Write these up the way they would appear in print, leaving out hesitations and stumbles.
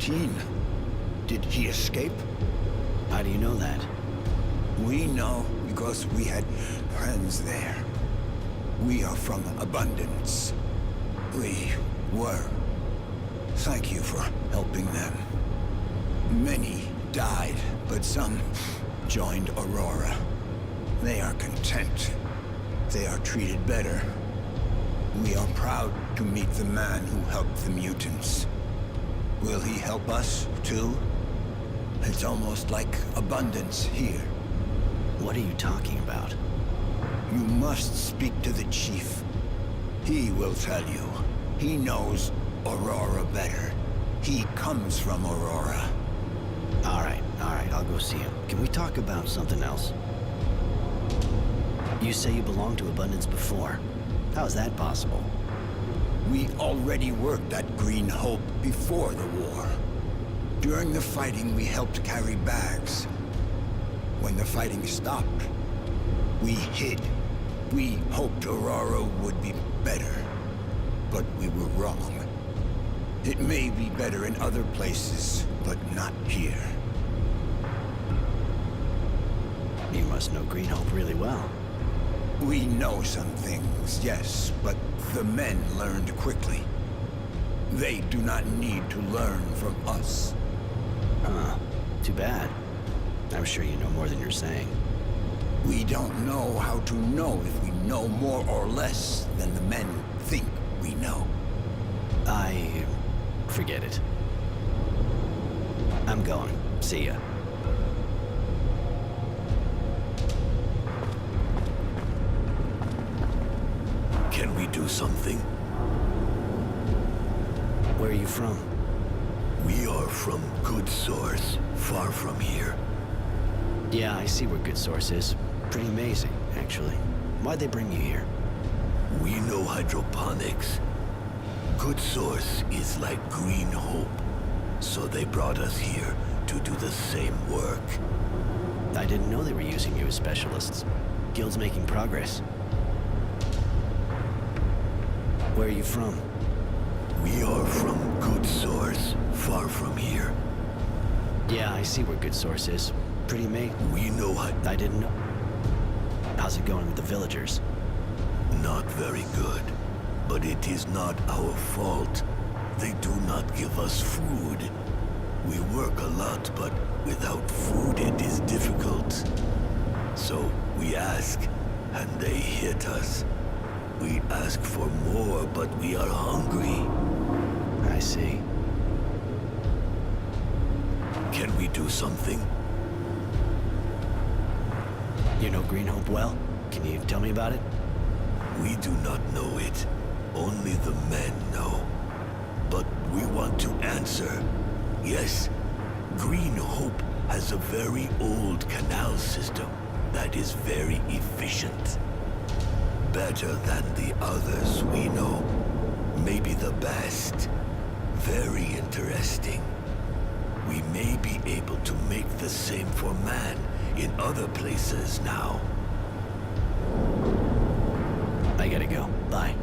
14. Did he escape? How do you know that? We know because we had friends there. We are from Abundance. We were. Thank you for helping them. Many died, but some joined Aurora. They are content. They are treated better. We are proud to meet the man who helped the mutants. Will he help us, too? It's almost like Abundance here. What are you talking about? You must speak to the Chief. He will tell you. He knows Aurora better. He comes from Aurora. All right, I'll go see him. Can we talk about something else? You say you belonged to Abundance before. How is that possible? We already worked at Green Hope before the war. During the fighting, we helped carry bags. When the fighting stopped, we hid. We hoped Aurora would be better, but we were wrong. It may be better in other places, but not here. You must know Green Hope really well. We know some things, yes, but the men learned quickly. They do not need to learn from us. Huh. Too bad. I'm sure you know more than you're saying. We don't know how to know if we know more or less than the men think we know. Forget it. I'm going. See ya. Can we do something? Where are you from? We are from Good Source, far from here. Yeah, I see where Good Source is. Pretty amazing, actually. Why'd they bring you here? We know hydroponics. Good Source is like Green Hope, so they brought us here to do the same work. I didn't know they were using you as specialists. Guild's making progress. Where are you from? We are from Good Source, far from here. Yeah, I see where Good Source is. Pretty amazing. We know I didn't know. How's it going with the villagers? Not very good, but it is not our fault. They do not give us food. We work a lot, but without food it is difficult. So we ask, and they hit us. We ask for more, but we are hungry. I see. Can we do something? You know Green Hope well? Can you tell me about it? We do not know it. Only the men know. But we want to answer. Yes, Green Hope has a very old canal system that is very efficient. Better than the others we know. Maybe the best. Very interesting. We may be able to make the same for man in other places now. I gotta go. Bye.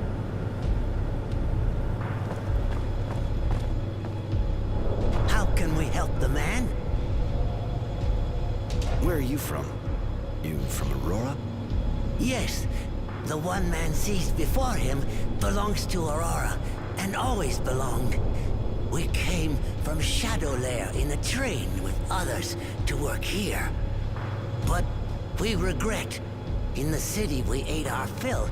How can we help the man? Where are you from? You from Aurora? Yes, the one man sees before him belongs to Aurora, and always belonged. We came from Shadow Lair in a train with others to work here. But we regret. In the city we ate our fill.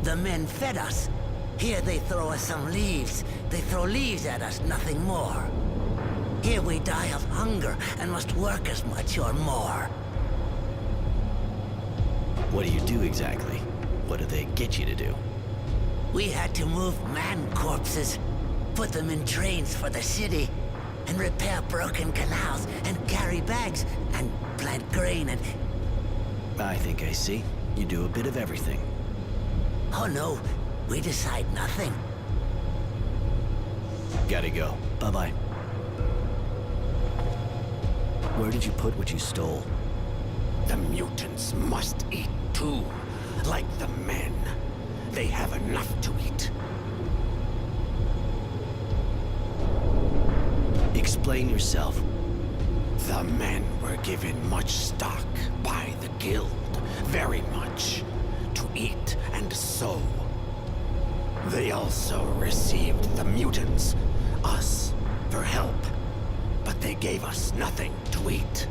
The men fed us. Here they throw us some leaves. They throw leaves at us, nothing more. Here we die of hunger and must work as much or more. What do you do exactly? What do they get you to do? We had to move man corpses, put them in trains for the city, and repair broken canals, and carry bags, and plant grain, and... I think I see. You do a bit of everything. Oh no, we decide nothing. Gotta go. Bye-bye. Where did you put what you stole? The mutants must eat too, like the men. They have enough to eat. Explain yourself. The men were given much stock by the guild, very much, to eat and sow. They also received the mutants, us, for help, but they gave us nothing to eat.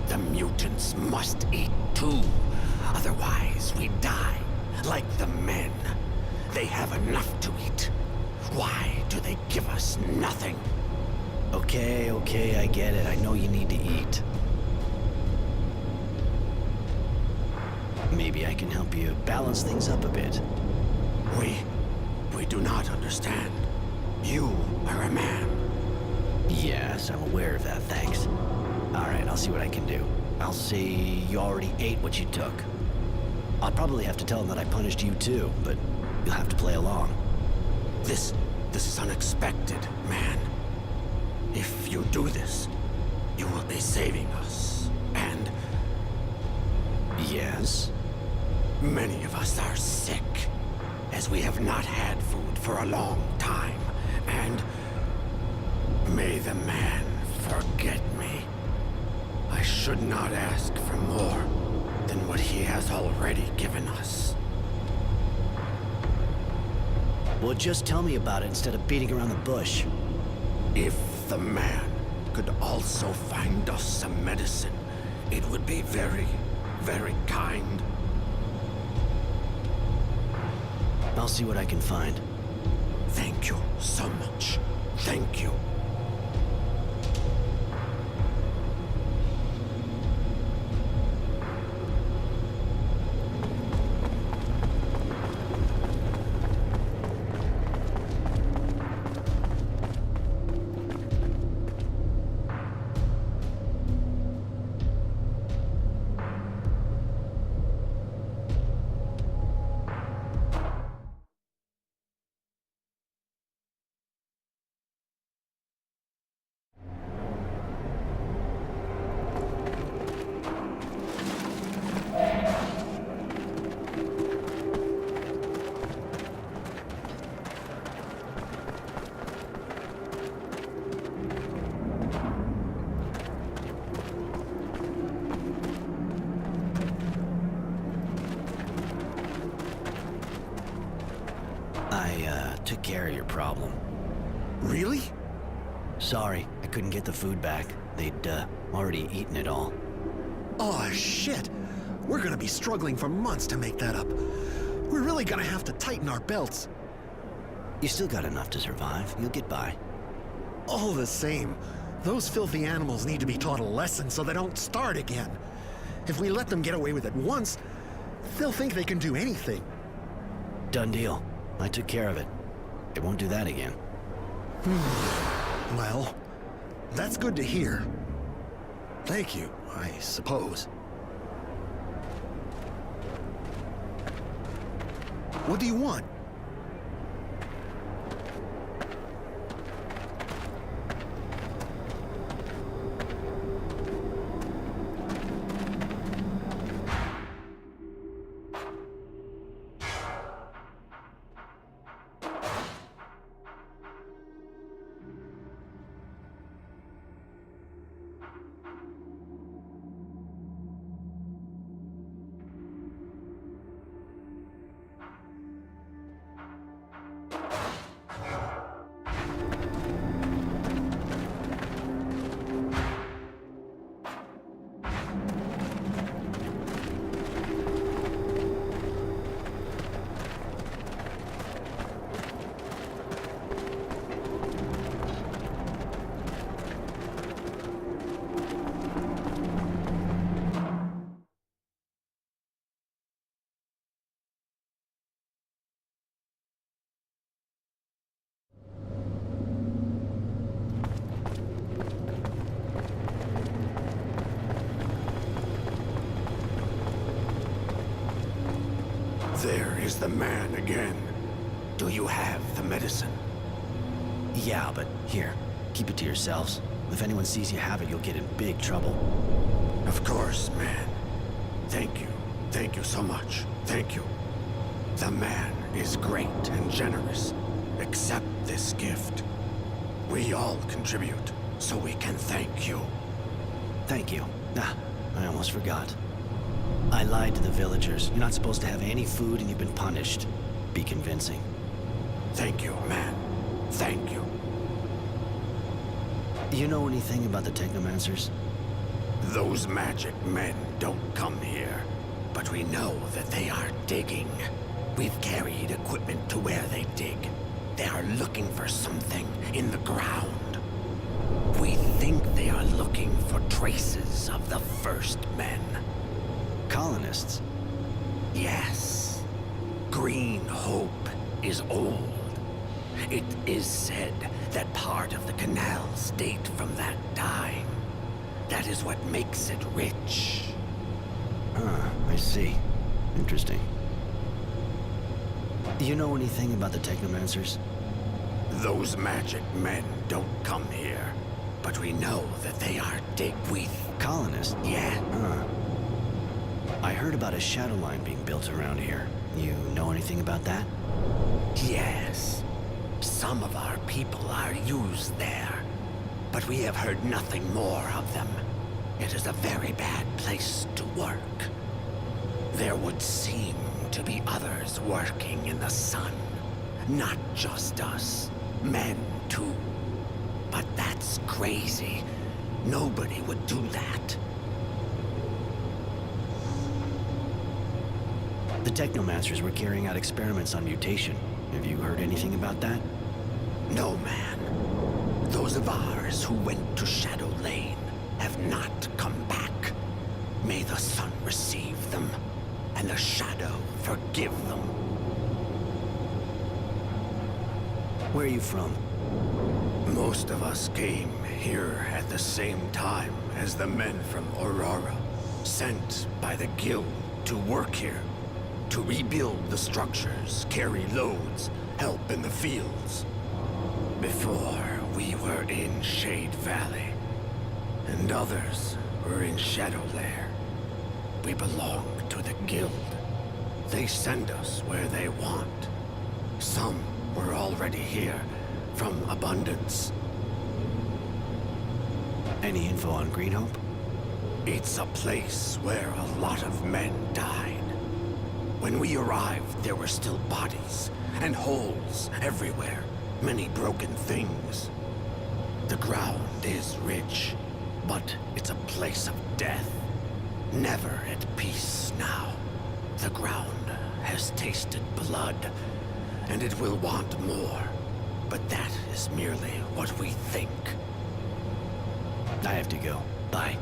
The mutants must eat too, otherwise we die, like the men. They have enough to eat. Why do they give us nothing? Okay, I get it. I know you need to eat. Maybe I can help you balance things up a bit. We do not understand. You are a man. Yes, I'm aware of that, thanks. Alright, I'll see what I can do. I'll say you already ate what you took. I'll probably have to tell them that I punished you too, but you'll have to play along. This is unexpected, man. If you do this, you will be saving us. And Yes? many of us are sick, as we have not had food for a long time. And may the man forget me. I should not ask for more than what he has already given us. Well, just tell me about it instead of beating around the bush. If the man could also find us some medicine, it would be very, very kind. I'll see what I can find. Thank you so much. Thank you. Took care of your problem. Really? Sorry, I couldn't get the food back. They'd, already eaten it all. Oh, shit. We're gonna be struggling for months to make that up. We're really gonna have to tighten our belts. You still got enough to survive. You'll get by. All the same, those filthy animals need to be taught a lesson so they don't start again. If we let them get away with it once, they'll think they can do anything. Done deal. I took care of it. It won't do that again. Well, that's good to hear. Thank you, I suppose. What do you want? There is the man again. Do you have the medicine? Yeah, but here, keep it to yourselves. If anyone sees you have it, you'll get in big trouble. Of course, man. Thank you. Thank you so much. Thank you. The man is great and generous. Accept this gift. We all contribute, so we can thank you. Thank you. Ah, I almost forgot. I lied to the villagers. You're not supposed to have any food and you've been punished. Be convincing. Thank you, man. Thank you. Do you know anything about the Technomancers? Those magic men don't come here, but we know that they are digging. We've carried equipment to where they dig. They are looking for something in the ground. We think they are looking for traces of the first men. Colonists? Yes. Green Hope is old. It is said that part of the canals date from that time. That is what makes it rich. Ah, I see. Interesting. Do you know anything about the Technomancers? Those magic men don't come here, but we know that they are dig with. Colonists? Yeah. Huh. I heard about a shadow line being built around here. You know anything about that? Yes. Some of our people are used there, but we have heard nothing more of them. It is a very bad place to work. There would seem to be others working in the sun. Not just us. Men, too. But that's crazy. Nobody would do that. The Technomancers were carrying out experiments on mutation. Have you heard anything about that? No, man. Those of ours who went to Shadow Lane have not come back. May the sun receive them, and the Shadow forgive them. Where are you from? Most of us came here at the same time as the men from Aurora, sent by the Guild to work here, to rebuild the structures, carry loads, help in the fields. Before, we were in Shade Valley, and others were in Shadow Lair. We belong to the Guild. They send us where they want. Some were already here, from Abundance. Any info on Green Hope? It's a place where a lot of men died. When we arrived, there were still bodies, and holes everywhere. Many broken things. The ground is rich, but it's a place of death. Never at peace now. The ground has tasted blood, and it will want more. But that is merely what we think. I have to go. Bye.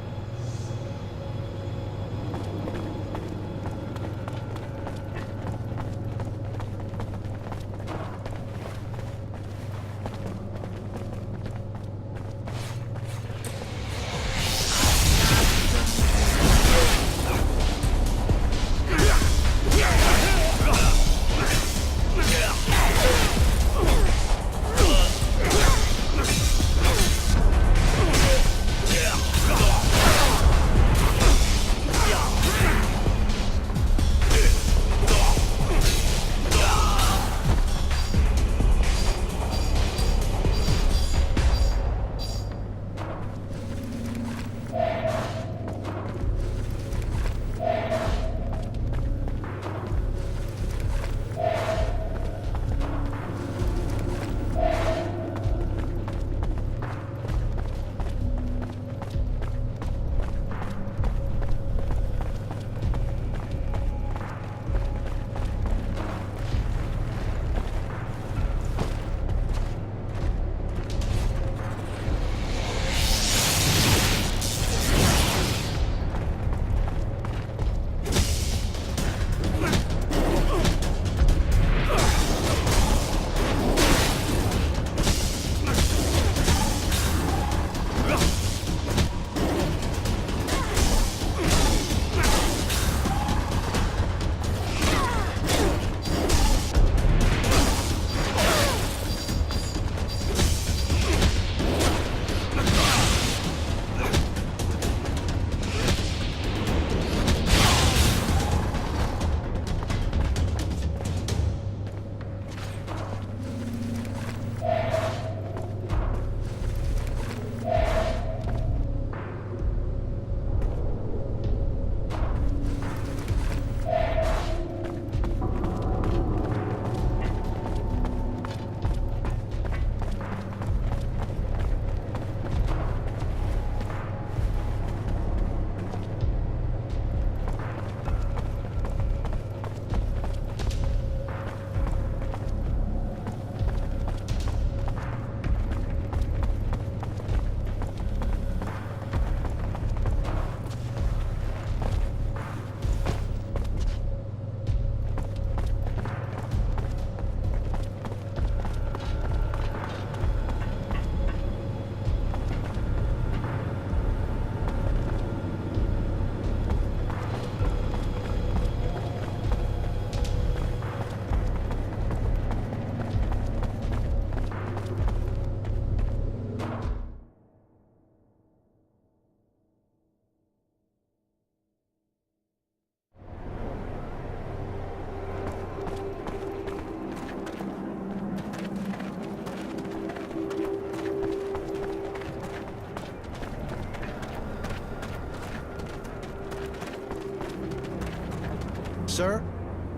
Sir?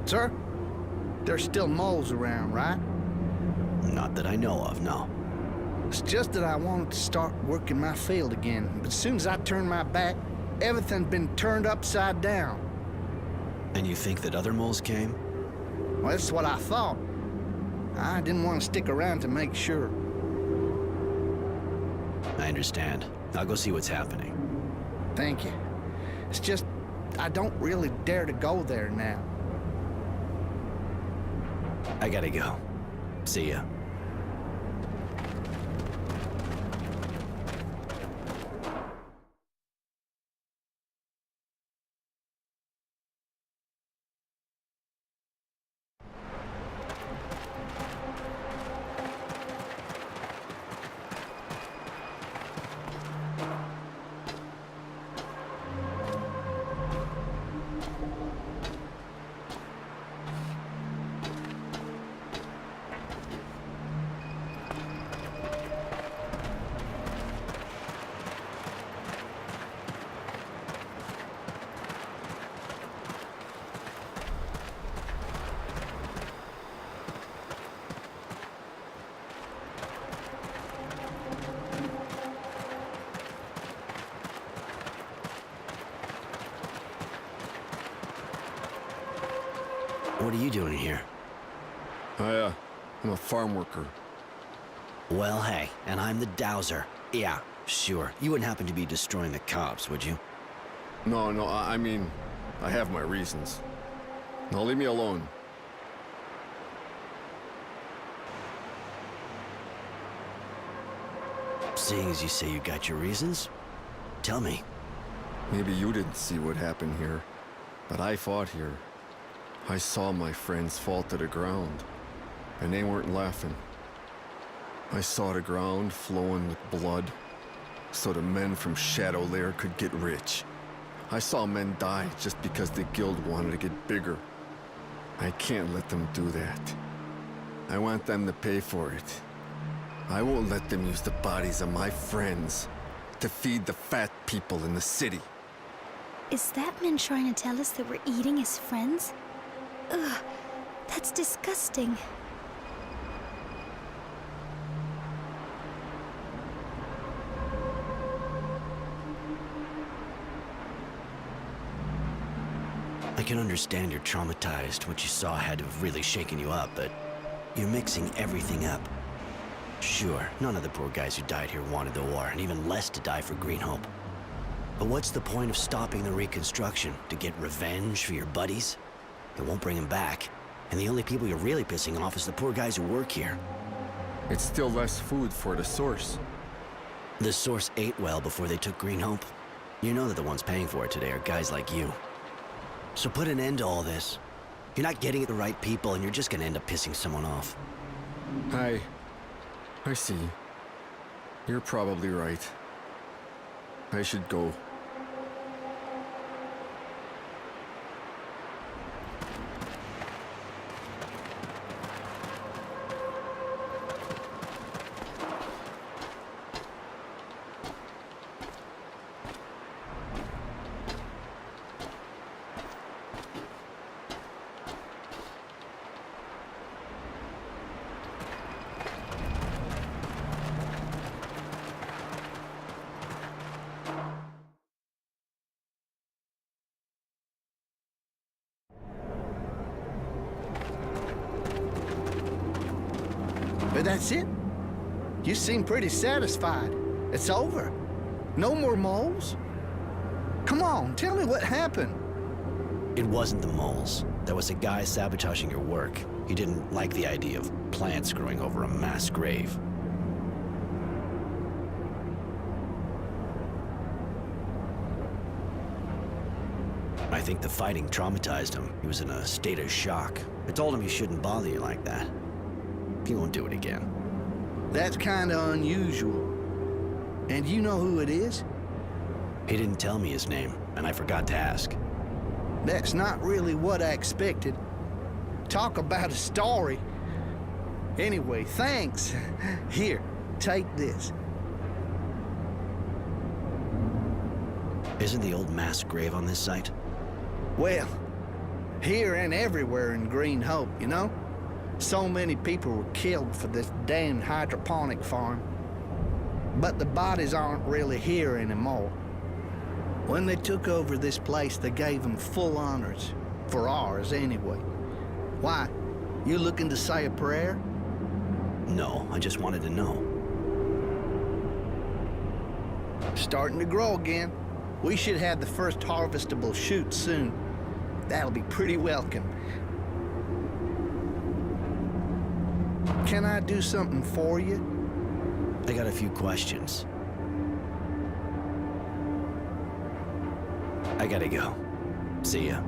Sir? There's still moles around, right? Not that I know of, no. It's just that I wanted to start working my field again, but as soon as I turned my back, everything's been turned upside down. And you think that other moles came? Well, that's what I thought. I didn't want to stick around to make sure. I understand. I'll go see what's happening. Thank you. It's just, I don't really dare to go there now. I gotta go. See ya. What are you doing here? I'm a farm worker. Well, hey, and I'm the dowser. Yeah, sure. You wouldn't happen to be destroying the cops, would you? No, I mean, I have my reasons. Now leave me alone. Seeing as you say you got your reasons, tell me. Maybe you didn't see what happened here, but I fought here. I saw my friends fall to the ground, and they weren't laughing. I saw the ground flowing with blood, so the men from Shadow Lair could get rich. I saw men die just because the guild wanted to get bigger. I can't let them do that. I want them to pay for it. I won't let them use the bodies of my friends to feed the fat people in the city. Is that man trying to tell us that we're eating his friends? Ugh, that's disgusting. I can understand you're traumatized. What you saw had to have really shaken you up, but you're mixing everything up. Sure, none of the poor guys who died here wanted the war, and even less to die for Green Hope. But what's the point of stopping the reconstruction? To get revenge for your buddies? It won't bring them back. And the only people you're really pissing off is the poor guys who work here. It's still less food for the source. The source ate well before they took Green Hope. You know that the ones paying for it today are guys like you. So put an end to all this. You're not getting at the right people, and you're just gonna end up pissing someone off. I see. You're probably right. I should go. But that's it? You seem pretty satisfied. It's over. No more moles? Come on, tell me what happened. It wasn't the moles. There was a guy sabotaging your work. He didn't like the idea of plants growing over a mass grave. I think the fighting traumatized him. He was in a state of shock. I told him he shouldn't bother you like that. He won't do it again. That's kinda unusual. And you know who it is? He didn't tell me his name, and I forgot to ask. That's not really what I expected. Talk about a story. Anyway, thanks. Here, take this. Isn't the old mass grave on this site? Well, Here and everywhere in Green Hope, you know? So many people were killed for this damn hydroponic farm. But the bodies aren't really here anymore. When they took over this place, they gave them full honors. For ours, anyway. Why? You looking to say a prayer? No, I just wanted to know. Starting to grow again. We should have the first harvestable shoot soon. That'll be pretty welcome. Can I do something for you? I got a few questions. I gotta go. See ya.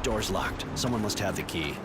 Door's locked. Someone must have the key.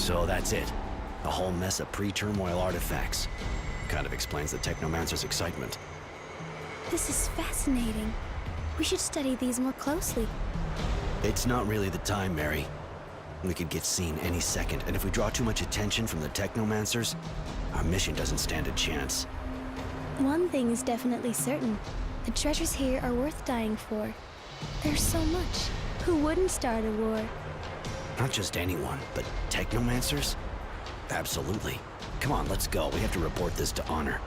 So that's it. A whole mess of pre-turmoil artifacts. Kind of explains the Technomancer's excitement. This is fascinating. We should study these more closely. It's not really the time, Mary. We could get seen any second, and if we draw too much attention from the Technomancers, our mission doesn't stand a chance. One thing is definitely certain. The treasures here are worth dying for. There's so much. Who wouldn't start a war? Not just anyone, but Technomancers? Absolutely. Come on, let's go. We have to report this to Honor.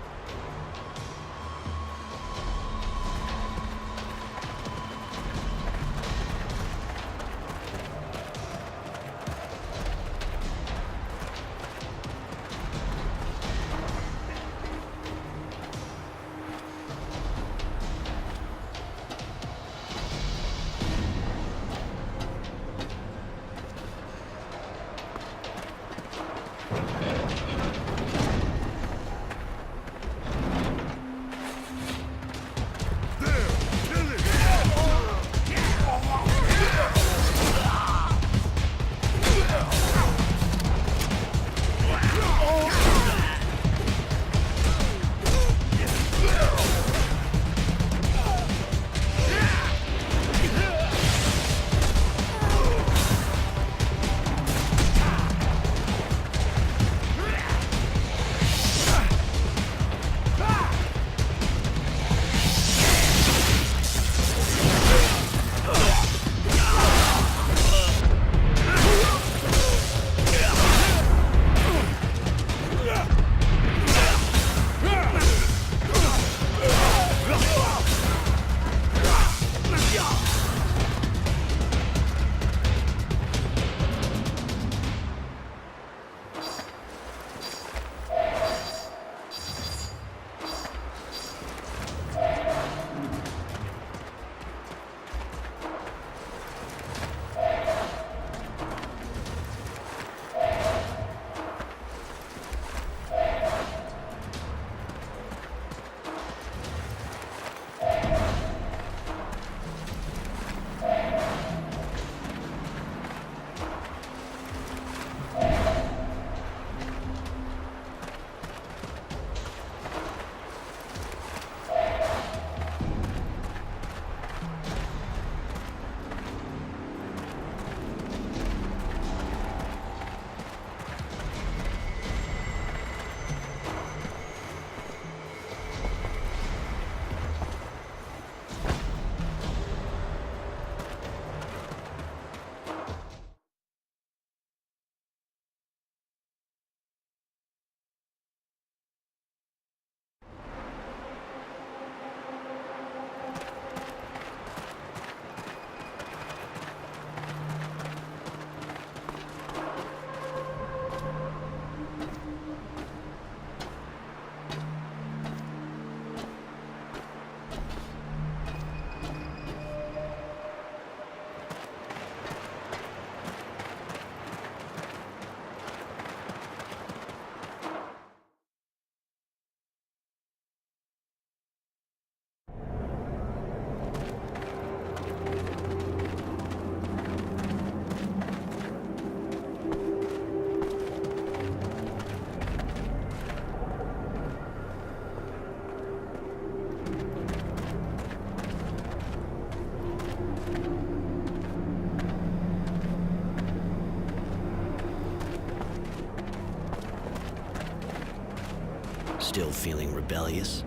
Still feeling rebellious?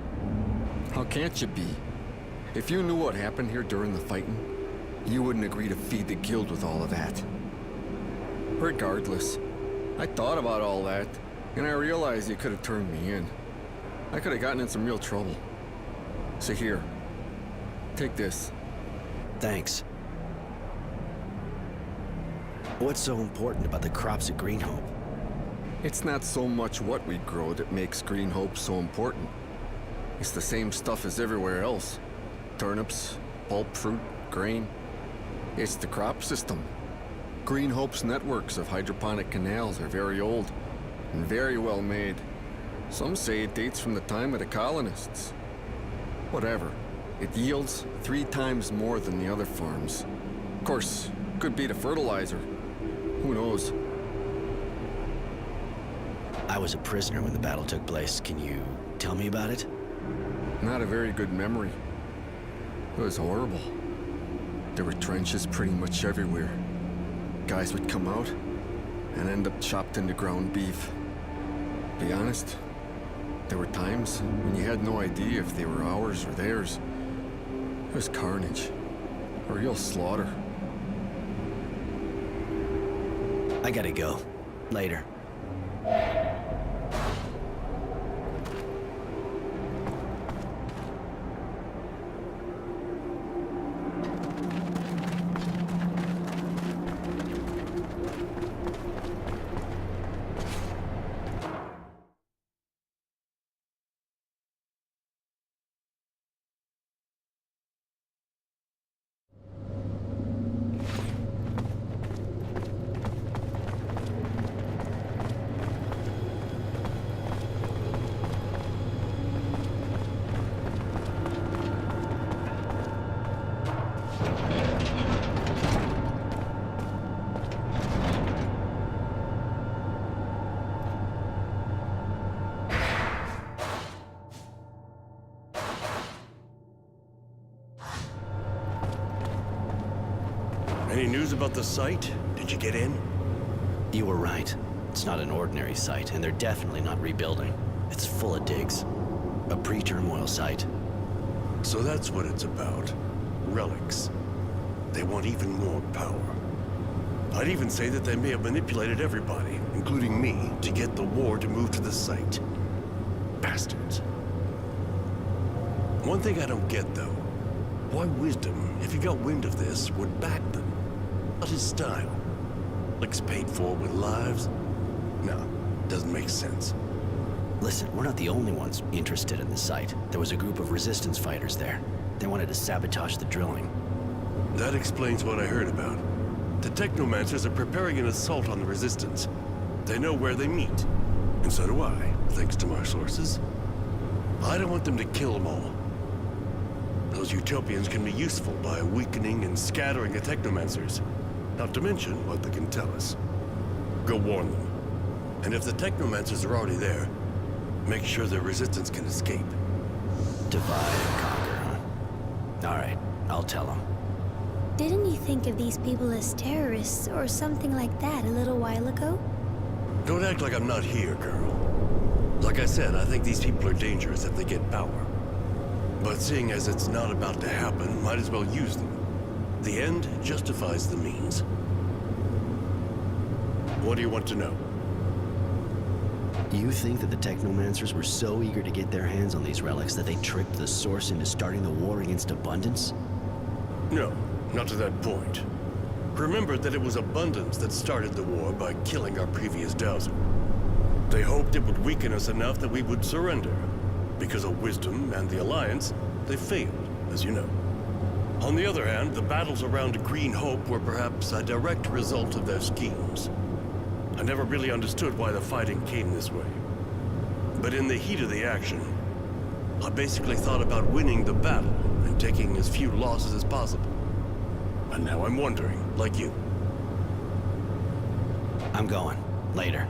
How can't you be? If you knew what happened here during the fighting, you wouldn't agree to feed the guild with all of that. Regardless, I thought about all that, and I realized you could have turned me in. I could have gotten in some real trouble. So here, take this. Thanks. What's so important about the crops at Green Hope? It's not so much what we grow that makes Green Hope so important. It's the same stuff as everywhere else. Turnips, pulp fruit, grain. It's the crop system. Green Hope's networks of hydroponic canals are very old and very well made. Some say it dates from the time of the colonists. Whatever. It yields 3 times more than the other farms. Of course, could be the fertilizer. Who knows? I was a prisoner when the battle took place. Can you tell me about it? Not a very good memory. It was horrible. There were trenches pretty much everywhere. Guys would come out and end up chopped into ground beef. Be honest, there were times when you had no idea if they were ours or theirs. It was carnage. A real slaughter. I gotta go. Later. Any news about the site? Did you get in? You were right. It's not an ordinary site, and they're definitely not rebuilding. It's full of digs. A pre-turmoil site. So that's what it's about. Relics. They want even more power. I'd even say that they may have manipulated everybody, including me, to get the war to move to the site. Bastards. One thing I don't get, though. Why Wisdom, if he got wind of this, would back them? Not his style. Relics paid for with lives? No, doesn't make sense. Listen, we're not the only ones interested in the site. There was a group of resistance fighters there. They wanted to sabotage the drilling. That explains what I heard about. The Technomancers are preparing an assault on the Resistance. They know where they meet. And so do I, thanks to my sources. I don't want them to kill them all. Those Utopians can be useful by weakening and scattering the Technomancers. Not to mention what they can tell us. Go warn them. And if the Technomancers are already there, make sure the Resistance can escape. Divide and conquer, huh? All right, I'll tell them. Didn't you think of these people as terrorists or something like that a little while ago? Don't act like I'm not here, girl. Like I said, I think these people are dangerous if they get power. But seeing as it's not about to happen, might as well use them. The end justifies the means. What do you want to know? You think that the Technomancers were so eager to get their hands on these relics that they tricked the Source into starting the war against Abundance? No, not to that point. Remember that it was Abundance that started the war by killing our previous dowser. They hoped it would weaken us enough that we would surrender. Because of Wisdom and the Alliance, they failed, as you know. On the other hand, the battles around Green Hope were perhaps a direct result of their schemes. I never really understood why the fighting came this way. But in the heat of the action, I basically thought about winning the battle and taking as few losses as possible. And now I'm wondering, like you. I'm going. Later.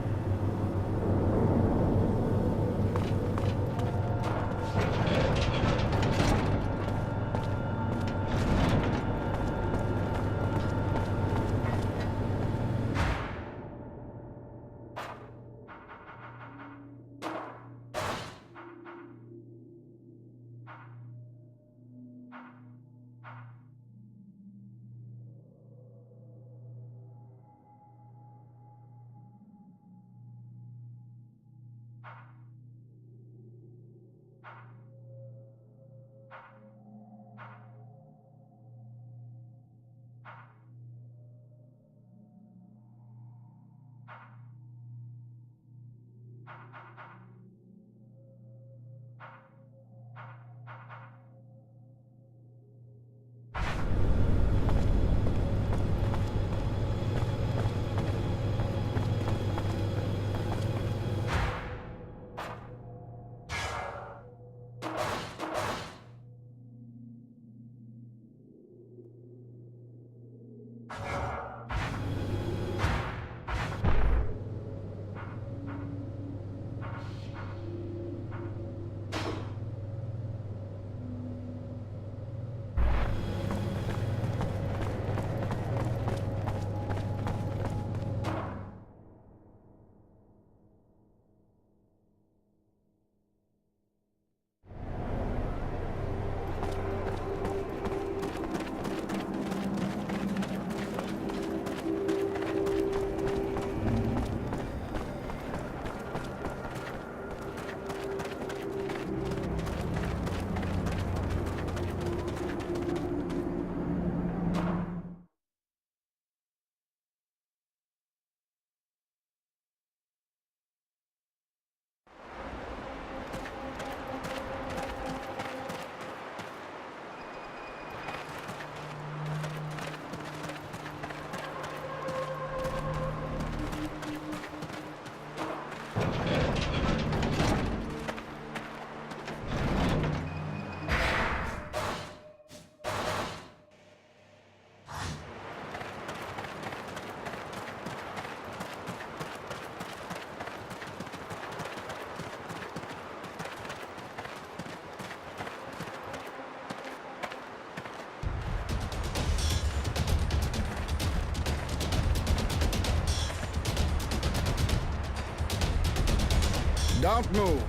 Don't move.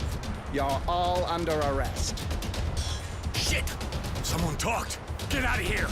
You're all under arrest. Shit! Someone talked! Get out of here!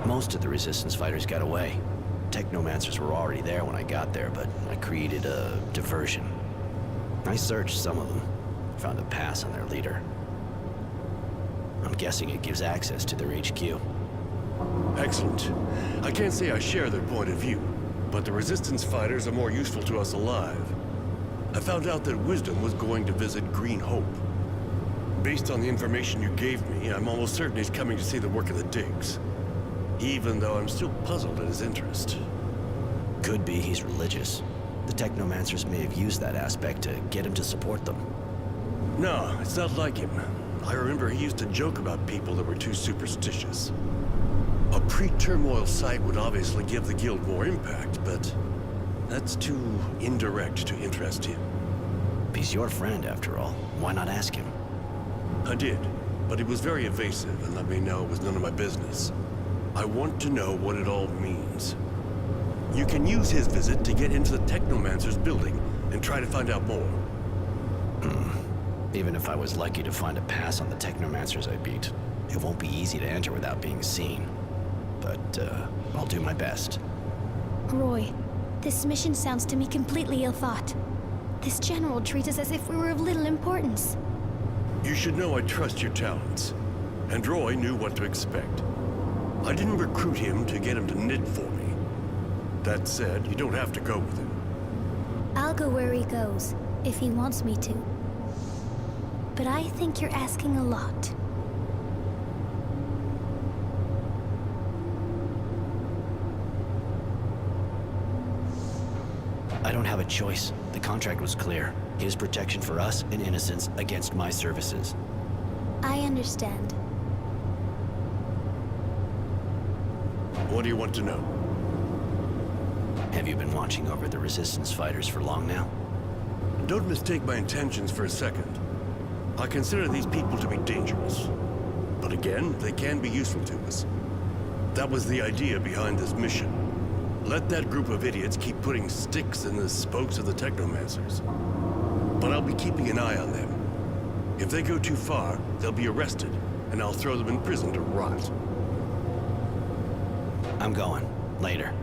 Most of the Resistance fighters got away. Technomancers were already there when I got there, but I created a diversion. I searched some of them, found a pass on their leader. I'm guessing it gives access to their HQ. Excellent. I can't say I share their point of view, but the Resistance fighters are more useful to us alive. I found out that Wisdom was going to visit Green Hope. Based on the information you gave me, I'm almost certain he's coming to see the work of the digs. Even though I'm still puzzled at his interest. Could be he's religious. The Technomancers may have used that aspect to get him to support them. No, it's not like him. I remember he used to joke about people that were too superstitious. A pre-turmoil site would obviously give the guild more impact, but that's too indirect to interest him. He's your friend, after all. Why not ask him? I did, but he was very evasive and let me know it was none of my business. I want to know what it all means. You can use his visit to get into the Technomancer's building and try to find out more. Even if I was lucky to find a pass on the Technomancers I beat, it won't be easy to enter without being seen. But, I'll do my best. Roy, this mission sounds to me completely ill-thought. This general treats us as if we were of little importance. You should know I trust your talents. And Roy knew what to expect. I didn't recruit him to get him to knit for me. That said, you don't have to go with him. I'll go where he goes, if he wants me to. But I think you're asking a lot. I don't have a choice. The contract was clear. His protection for us and innocents against my services. I understand. What do you want to know? Have you been watching over the Resistance fighters for long now? Don't mistake my intentions for a second. I consider these people to be dangerous. But again, they can be useful to us. That was the idea behind this mission. Let that group of idiots keep putting sticks in the spokes of the Technomancers. But I'll be keeping an eye on them. If they go too far, they'll be arrested, and I'll throw them in prison to rot. I'm going. Later.